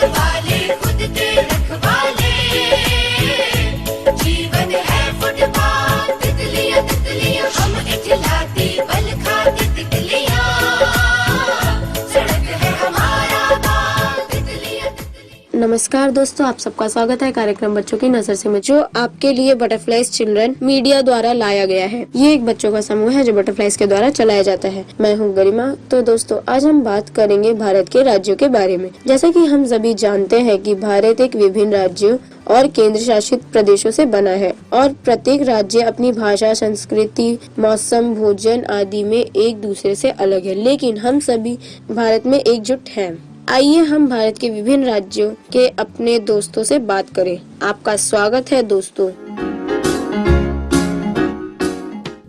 वाले खुद के रखवाले, जीवन है फुटपाथ, तितलियां तितलियां हम इचलाती बल खाती तितलियां, सड़क है हमारा बाग, तितलियां तितलियां। नमस्कार दोस्तों, आप सबका स्वागत है कार्यक्रम बच्चों की नजर से में, जो आपके लिए बटरफ्लाइज चिल्ड्रन मीडिया द्वारा लाया गया है। ये एक बच्चों का समूह है जो बटरफ्लाइज के द्वारा चलाया जाता है। मैं हूँ गरिमा। तो दोस्तों, आज हम बात करेंगे भारत के राज्यों के बारे में। जैसा कि हम सभी जानते हैं कि भारत एक विभिन्न राज्यों और केंद्र शासित प्रदेशों से बना है और प्रत्येक राज्य अपनी भाषा, संस्कृति, मौसम, भोजन आदि में एक दूसरे से अलग है, लेकिन हम सभी भारत में एकजुट हैं। आइए हम भारत के विभिन्न राज्यों के अपने दोस्तों से बात करें। आपका स्वागत है दोस्तों।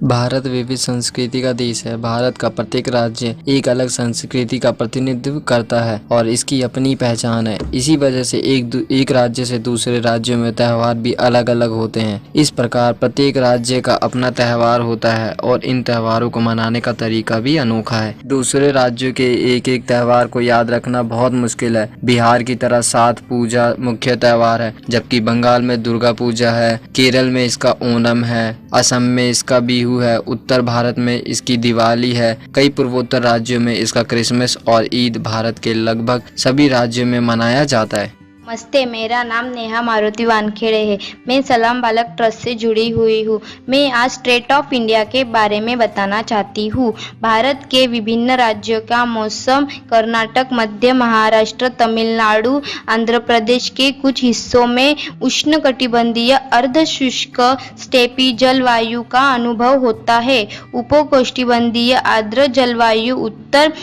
भारत विविध संस्कृति का देश है। भारत का प्रत्येक राज्य एक अलग संस्कृति का प्रतिनिधित्व करता है और इसकी अपनी पहचान है। इसी वजह से एक राज्य से दूसरे राज्यों में त्यौहार भी अलग अलग होते हैं। इस प्रकार प्रत्येक राज्य का अपना त्यौहार होता है और इन त्योहारों को मनाने का तरीका भी अनोखा है। दूसरे राज्यों के एक एक त्यौहार को याद रखना बहुत मुश्किल है। बिहार की तरह सात पूजा मुख्य त्यौहार है, जबकि बंगाल में दुर्गा पूजा है, केरल में इसका ओणम है, असम में इसका बिहू है, उत्तर भारत में इसकी दिवाली है। कई पूर्वोत्तर राज्यों में इसका क्रिसमस और ईद भारत के लगभग सभी राज्यों में मनाया जाता है। नमस्ते, मेरा नाम नेहा मारुति वानखेड़े है। मैं सलाम बालक ट्रस्ट से जुड़ी हुई हूँ। मैं आज स्टेट ऑफ इंडिया के बारे में बताना चाहती हूँ। भारत के विभिन्न राज्यों का मौसम कर्नाटक, मध्य महाराष्ट्र, तमिलनाडु, आंध्र प्रदेश के कुछ हिस्सों में उष्णकटिबंधीय अर्ध शुष्क स्टेपी जलवायु का अनुभव होता है। उपोष्णकटिबंधीय आर्द्र जलवायु उत्तर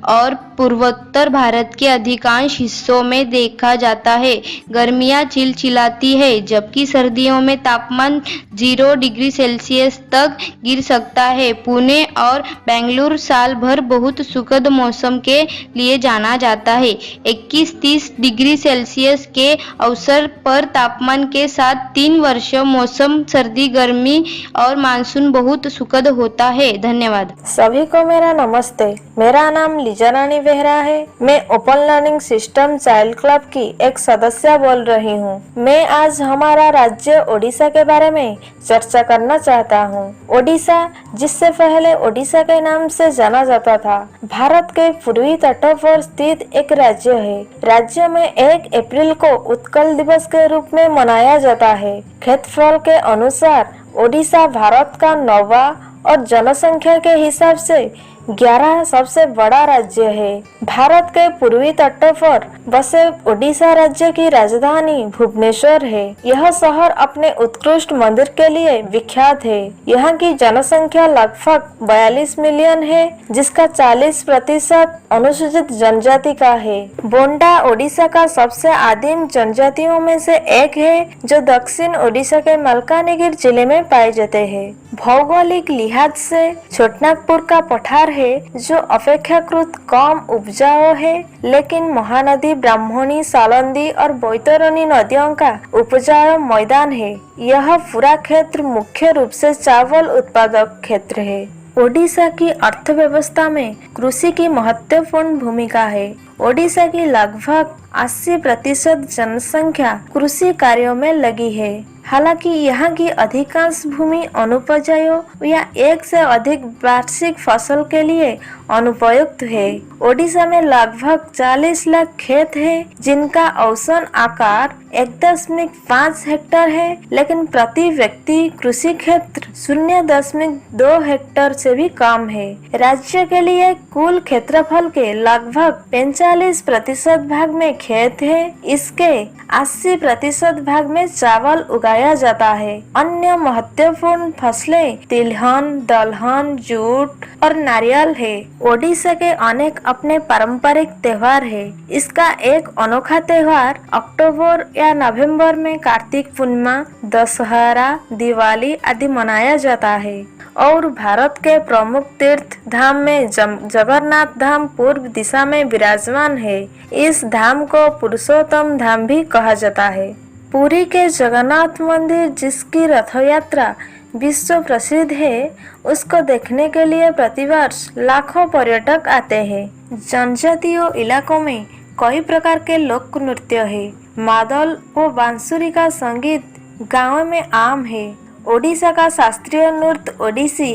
और पूर्वोत्तर भारत के अधिकांश हिस्सों में देखा जाता है। गर्मियाँ चिलचिलाती है, जबकि सर्दियों में तापमान 0 डिग्री सेल्सियस तक गिर सकता है। पुणे और बेंगलुरु साल भर बहुत सुखद मौसम के लिए जाना जाता है। 21-30 डिग्री सेल्सियस के अवसर पर तापमान के साथ 3 वर्ष मौसम सर्दी, गर्मी और मानसून बहुत सुखद होता है। धन्यवाद। सभी को मेरा नमस्ते। मेरा नाम लीजा रानी बेहरा है। मैं open learning system child club की एक सदस्य बोल रही हूँ। मैं आज हमारा राज्य ओडिशा के बारे में चर्चा करना चाहता हूँ। ओडिशा, जिससे पहले ओडिशा के नाम से जाना जाता था, भारत के पूर्वी तटों पर स्थित एक राज्य है। राज्य में 1 अप्रैल को उत्कल दिवस के रूप में मनाया जाता है। क्षेत्रफल के अनुसार ओडिशा भारत का 9वां और जनसंख्या के हिसाब से 11 सबसे बड़ा राज्य है। भारत के पूर्वी तटों पर बसे ओडिशा राज्य की राजधानी भुवनेश्वर है। यह शहर अपने उत्कृष्ट मंदिर के लिए विख्यात है। यहाँ की जनसंख्या लगभग 42 मिलियन है, जिसका 40% अनुसूचित जनजाति का है। बोंडा ओडिशा का सबसे आदिम जनजातियों में से एक है, जो दक्षिण ओडिशा के मलकानगिरी जिले में पाए जाते हैं। भौगोलिक लिहाज से छोटनागपुर का पठार है, जो अपेक्षाकृत कम उपजाऊ है, लेकिन महानदी ब्राह्मणी, सालंदी और बैतरणी नदियों का उपजाऊ मैदान है। यह पूरा क्षेत्र मुख्य रूप से चावल उत्पादक क्षेत्र है। ओडिशा की अर्थव्यवस्था में कृषि की महत्वपूर्ण भूमिका है। ओडिशा की लगभग 80% जनसंख्या कृषि कार्यों में लगी है। हालांकि यहाँ की अधिकांश भूमि अनुपजाऊ या एक से अधिक वार्षिक फसल के लिए अनुपयुक्त है। ओडिशा में लगभग 40 लाख खेत है, जिनका औसत आकार 1.5 हेक्टेयर है, लेकिन प्रति व्यक्ति कृषि क्षेत्र 0.2 हेक्टेयर से भी कम है। राज्य के लिए कुल क्षेत्रफल के लगभग 45% भाग में खेत है। इसके 80% भाग में चावल उगाया जाता है। अन्य महत्वपूर्ण फसलें तिलहन, दलहन, जूट और नारियल है। ओडिशा के अनेक अपने पारंपरिक त्योहार है। इसका एक अनोखा त्योहार अक्टूबर या नवंबर में कार्तिक पूर्णिमा, दशहरा, दिवाली आदि मनाया जाता है। और भारत के प्रमुख तीर्थ धाम में जगन्नाथ धाम पूर्व दिशा में विराजमान है। इस धाम को पुरुषोत्तम धाम भी कहा जाता है। पुरी के जगन्नाथ मंदिर, जिसकी रथ यात्रा विश्व प्रसिद्ध है, उसको देखने के लिए प्रतिवर्ष लाखों पर्यटक आते हैं। जनजातीय इलाकों में कई प्रकार के लोक नृत्य है। मादल व बांसुरी का संगीत गाँव में आम है। ओडिशा का शास्त्रीय नृत्य ओडिसी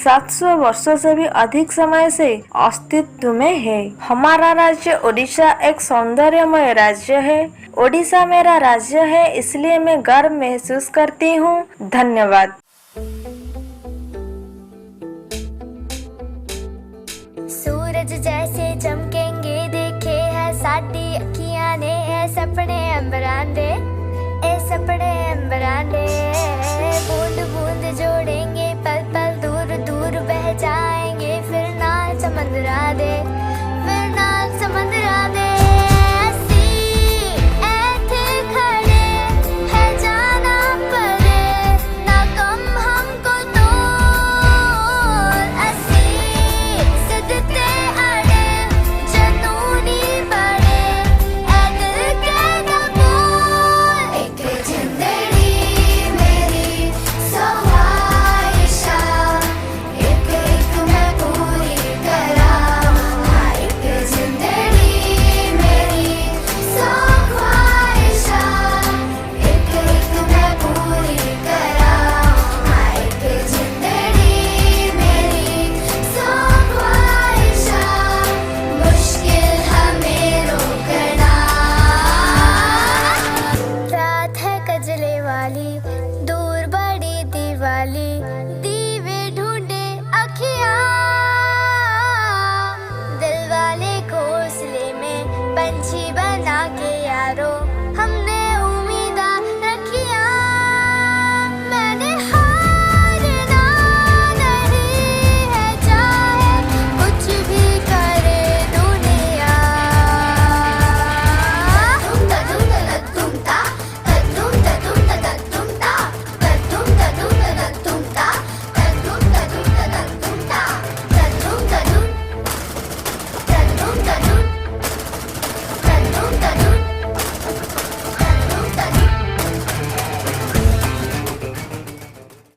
700 वर्षों से भी अधिक समय से अस्तित्व में है। हमारा राज्य ओडिशा एक सौंदर्यमय राज्य है। ओडिशा मेरा राज्य है, इसलिए मैं गर्व महसूस करती हूँ। धन्यवाद। सूरज जैसे चमकेंगे देखे है साडी अखियां ने ऐ सपने अंबरांदे ए सपने अंबरांदे बूंद बूंद जोड़ेंगे पल पल दूर दूर बह जाएंगे फिर ना समंदरा दे फिर ना समंदरा दे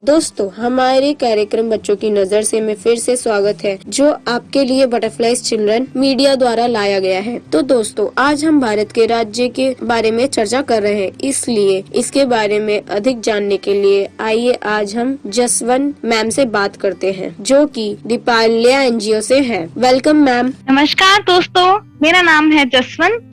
दोस्तों, हमारे कार्यक्रम बच्चों की नजर से में फिर से स्वागत है, जो आपके लिए बटरफ्लाइज चिल्ड्रन मीडिया द्वारा लाया गया है। तो दोस्तों, आज हम भारत के राज्य के बारे में चर्चा कर रहे हैं, इसलिए इसके बारे में अधिक जानने के लिए आइए आज हम जसवंत मैम से बात करते हैं, जो कि दीपाल्या एनजीओ से है। Welcome ma'am. नमस्कार दोस्तों, मेरा नाम है जसवंत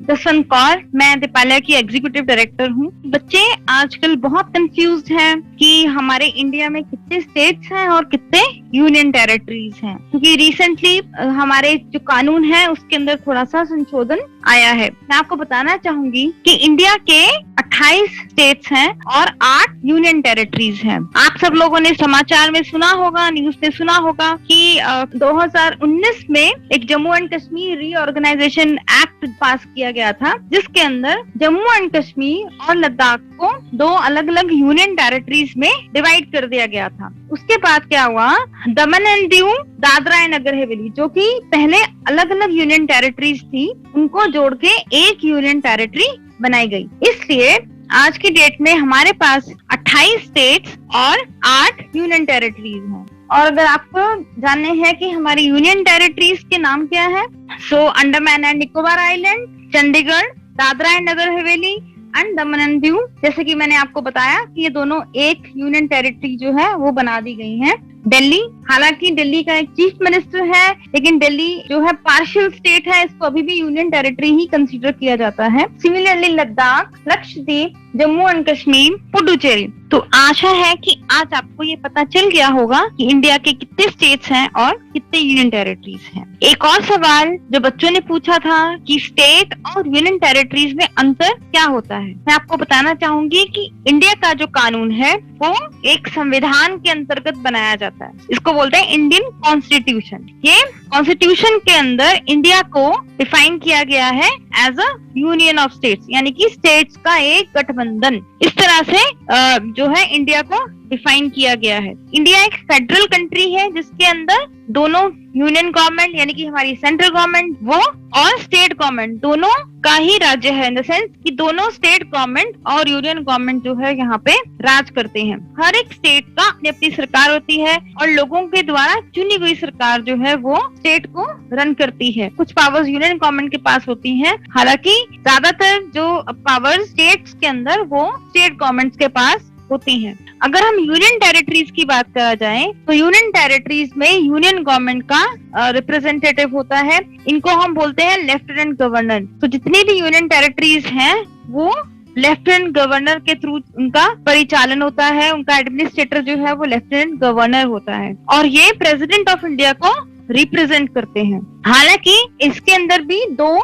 कौर। मैं दीपाल्या की एग्जीक्यूटिव डायरेक्टर हूँ। बच्चे आजकल बहुत कंफ्यूज्ड हैं कि हमारे इंडिया में कितने स्टेट्स हैं और कितने यूनियन टेरिटरीज हैं, क्योंकि रिसेंटली हमारे जो कानून है उसके अंदर थोड़ा सा संशोधन आया है। मैं आपको बताना चाहूंगी कि इंडिया के 28 स्टेट्स हैं और 8 यूनियन टेरिटरीज हैं। आप सब लोगों ने समाचार में सुना होगा, न्यूज में सुना होगा कि 2019 में एक Jammu and Kashmir reorganisation act pass किया गया था, जिसके अंदर जम्मू एंड कश्मीर और लद्दाख को 2 अलग अलग यूनियन टेरिटरीज में डिवाइड कर दिया गया था। उसके बाद क्या हुआ, दमन एंड दीव, दादरा एंड नगर हवेली, जो कि पहले अलग अलग यूनियन टेरिटरीज थी, उनको जोड़ के एक यूनियन टेरिटरी बनाई गई। इसलिए आज की डेट में हमारे पास 28 स्टेट्स और 8 यूनियन टेरिटरीज हैं। और अगर आपको जानने हैं कि हमारी यूनियन टेरिटरीज के नाम क्या है, so Andaman and Nicobar island, Chandigarh, Dadra and Nagar Haveli and Daman and Diu. जैसे कि मैंने आपको बताया कि ये दोनों एक यूनियन टेरिटरी जो है वो बना दी गई हैं। दिल्ली, हालांकि दिल्ली का एक चीफ मिनिस्टर है, लेकिन दिल्ली जो है पार्शियल स्टेट है, इसको अभी भी यूनियन टेरिटरी ही कंसीडर किया जाता है। Similarly Ladakh, Lakshadweep, Jammu and Kashmir, Puducherry. तो आशा है कि आज आपको ये पता चल गया होगा कि इंडिया के कितने स्टेट्स हैं और कितने यूनियन टेरिटरीज हैं। एक और सवाल जो बच्चों ने पूछा था कि स्टेट और यूनियन टेरिटरीज में अंतर क्या होता है, मैं आपको बताना चाहूंगी कि इंडिया का जो कानून है वो एक संविधान के अंतर्गत बनाया जाता है। इसको बोलते हैं इंडियन कॉन्स्टिट्यूशन। ये कॉन्स्टिट्यूशन के अंदर इंडिया को डिफाइन किया गया है as a union of states, यानी कि स्टेट्स का एक गठबंधन। इस तरह से जो है इंडिया को डिफाइन किया गया है। इंडिया एक फेडरल कंट्री है जिसके अंदर दोनों यूनियन गवर्नमेंट यानी कि हमारी सेंट्रल गवर्नमेंट वो और स्टेट गवर्नमेंट दोनों का ही राज्य है, इन द सेंस कि दोनों स्टेट गवर्नमेंट और यूनियन गवर्नमेंट जो है यहाँ पे राज करते हैं। हर एक स्टेट का अपनी अपनी सरकार होती है और लोगों के द्वारा चुनी हुई सरकार जो है वो स्टेट को रन करती है। कुछ पावर्स यूनियन गवर्नमेंट के पास होती हैं, हालांकि ज्यादातर जो पावर्स स्टेट्स के अंदर वो स्टेट गवर्नमेंट्स के पास होती हैं। अगर हम यूनियन टेरिटरीज की बात करा जाए तो यूनियन टेरिटरीज में यूनियन गवर्नमेंट का रिप्रेजेंटेटिव होता है, इनको हम बोलते हैं लेफ्टिनेंट गवर्नर। तो जितनी भी यूनियन टेरिटरीज हैं वो लेफ्टिनेंट गवर्नर के थ्रू उनका परिचालन होता है, उनका एडमिनिस्ट्रेटर जो है वो लेफ्टिनेंट गवर्नर होता है और ये प्रेसिडेंट ऑफ इंडिया को रिप्रेजेंट करते हैं। हालांकि इसके अंदर भी दो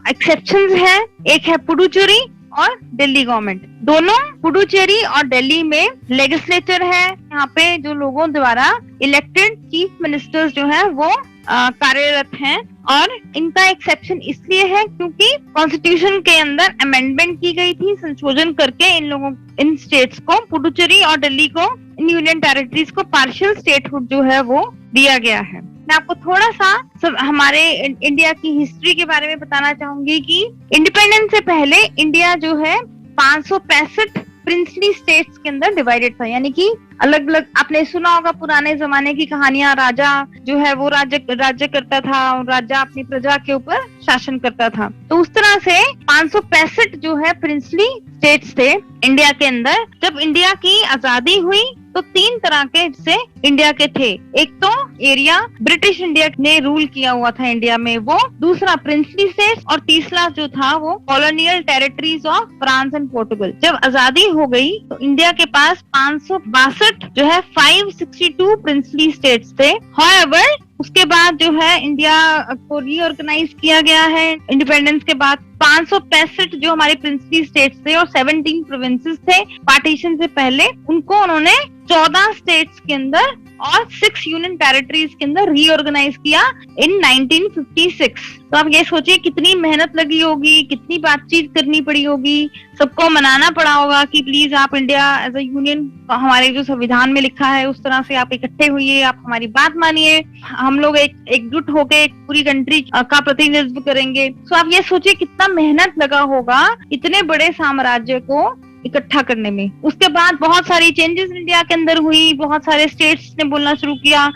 एक्सेप्शंस हैं, एक है पुडुचेरी और दिल्ली गवर्नमेंट। दोनों पुडुचेरी और दिल्ली में लेजिस्लेचर है, यहाँ पे जो लोगों द्वारा इलेक्टेड चीफ मिनिस्टर्स जो है वो कार्यरत हैं और इनका एक्सेप्शन इसलिए है क्योंकि कॉन्स्टिट्यूशन के अंदर अमेंडमेंट की गई थी, संशोधन करके इन स्टेट्स को, पुडुचेरी और दिल्ली को, इन यूनियन टेरिटरीज को पार्शियल स्टेटहुड जो है वो दिया गया है। मैं आपको थोड़ा सा हमारे इंडिया की हिस्ट्री के बारे में बताना चाहूंगी कि इंडिपेंडेंस से पहले इंडिया जो है 565 प्रिंसली स्टेट्स के अंदर डिवाइडेड था, यानी कि अलग अलग, आपने सुना होगा पुराने जमाने की कहानियां, राजा जो है वो राज्य करता था और राजा अपनी प्रजा के ऊपर शासन करता था। तो उस तरह से 565 जो है प्रिंसली स्टेट्स थे इंडिया के अंदर। जब इंडिया की आजादी हुई तो 3 तरह के से इंडिया के थे, एक तो एरिया ब्रिटिश इंडिया ने रूल किया हुआ था इंडिया में वो, दूसरा प्रिंसली स्टेट्स और तीसरा जो था वो colonial territories of France and Portugal. जब आजादी हो गई तो इंडिया के पास 562 जो है 562 प्रिंसली स्टेट्स थे। हाउएवर उसके बाद जो है इंडिया को रीऑर्गेनाइज किया गया है इंडिपेंडेंस के बाद। 565 जो हमारे प्रिंसली स्टेट्स थे और 17 प्रोविंसेस थे पार्टीशन से पहले, उनको उन्होंने 14 स्टेट्स के अंदर और 6 यूनियन टेरिटरीज के अंदर रीऑर्गेनाइज किया इन 1956। तो आप ये सोचिए कितनी मेहनत लगी होगी, कितनी बातचीत करनी पड़ी होगी, सबको मनाना पड़ा होगा कि प्लीज आप इंडिया एज अ यूनियन, हमारे जो संविधान में लिखा है उस तरह से आप इकट्ठे हुइए, आप हमारी बात मानिए, हम लोग एकजुट होकर एक पूरी कंट्री का प्रतिनिधित्व करेंगे। तो आप ये सोचिए कितना मेहनत लगा होगा इतने बड़े साम्राज्य को इकट्ठा करने में। उसके बाद बहुत सारी चेंजेस इंडिया के अंदर हुई, बहुत सारे स्टेट्स ने बोलना शुरू किया,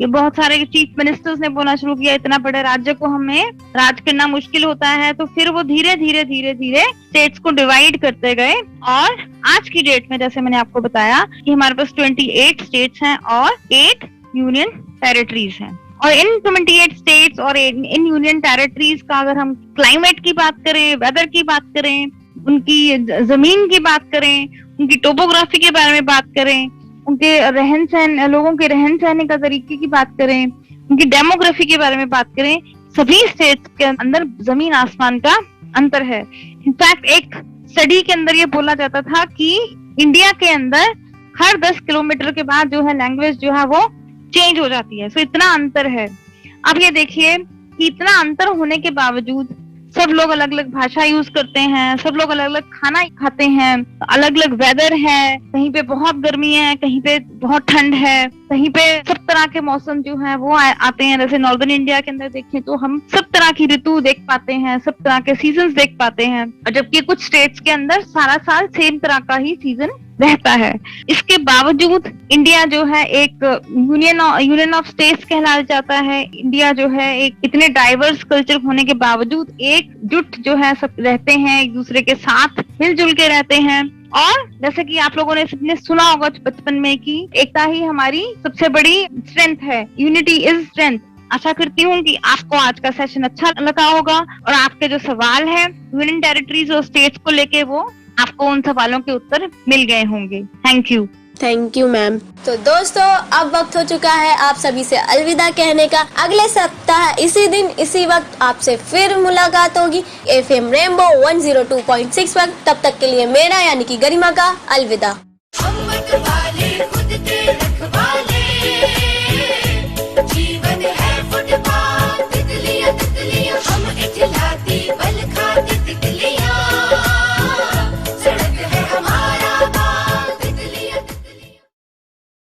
ये बहुत सारे चीफ मिनिस्टर्स ने बोलना शुरू किया इतना बड़े राज्य को हमें राज करना मुश्किल होता है। तो फिर वो धीरे धीरे स्टेट्स को डिवाइड करते गए और आज की डेट में जैसे मैंने आपको बताया कि हमारे पास 28 स्टेट्स हैं और 8 यूनियन टेरिटरीज हैं। और इन 28 स्टेट्स और इन यूनियन टेरिटरीज का अगर हम क्लाइमेट की बात करें, वेदर की बात करें, उनकी जमीन की बात करें, उनकी टोपोग्राफी के बारे में बात करें, उनके रहन सहन, लोगों के रहन सहने का तरीके की बात करें, उनकी डेमोग्राफी के बारे में बात करें, सभी स्टेट्स के अंदर जमीन आसमान का अंतर है। इनफैक्ट एक स्टडी के अंदर ये बोला जाता था कि इंडिया के अंदर हर 10 किलोमीटर के बाद जो है लैंग्वेज जो है वो चेंज हो जाती है। सो इतना अंतर है। अब ये देखिए कि इतना अंतर होने के बावजूद सब लोग अलग अलग भाषा यूज करते हैं, सब लोग अलग अलग खाना खाते हैं, अलग अलग वेदर है, कहीं पे बहुत गर्मी है, कहीं पे बहुत ठंड है, कहीं पे सब तरह के मौसम जो है वो आते हैं। जैसे नॉर्दर्न इंडिया के अंदर देखें तो हम सब तरह की ऋतु देख पाते हैं, सब तरह के सीजन देख पाते हैं, और जबकि कुछ स्टेट्स के अंदर सारा साल सेम तरह का ही सीजन रहता है। इसके बावजूद इंडिया जो है एक यूनियन ऑफ स्टेट्स कहलाया जाता है। इंडिया जो है एक इतने डाइवर्स कल्चर होने के बावजूद एकजुट जो है सब रहते हैं, एक दूसरे के साथ मिलजुल के रहते हैं। और जैसे कि आप लोगों ने सुना होगा बचपन में कि एकता ही हमारी सबसे बड़ी स्ट्रेंथ है, यूनिटी इज स्ट्रेंथ। आशा करती हूँ कि आपको आज का सेशन अच्छा लगा होगा और आपके जो सवाल है यूनियन टेरिटरीज और स्टेट्स को लेके वो आपको उन सवालों के उत्तर मिल गए होंगे। Thank you ma'am. तो दोस्तों अब वक्त हो चुका है आप सभी से अलविदा कहने का। अगले सप्ताह इसी दिन इसी वक्त आपसे फिर मुलाकात होगी FM रेनबो 102.6 पर। तब तक के लिए मेरा यानी कि गरिमा का अलविदा।